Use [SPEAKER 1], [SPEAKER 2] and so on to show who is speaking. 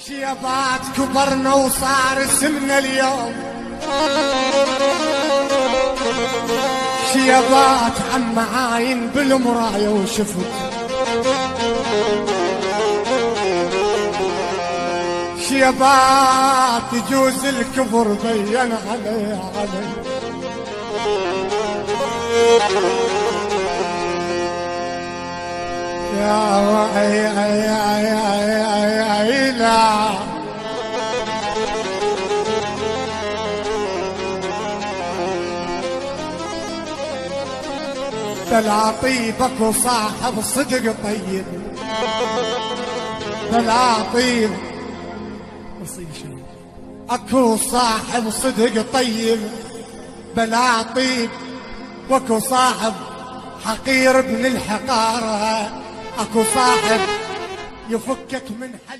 [SPEAKER 1] شيبات كبرنا وصار اسمنا اليوم، شيبات عم عاين بالمراية وشفت، شيبات يجوز الكبر بين علي يا لا بلا طيبك وصاحب صدق طيب، بلا طيب اكو صاحب صدق طيب، بلا طيب واكو صاحب حقير ابن الحقارة، اكو صاحب يفكك من حل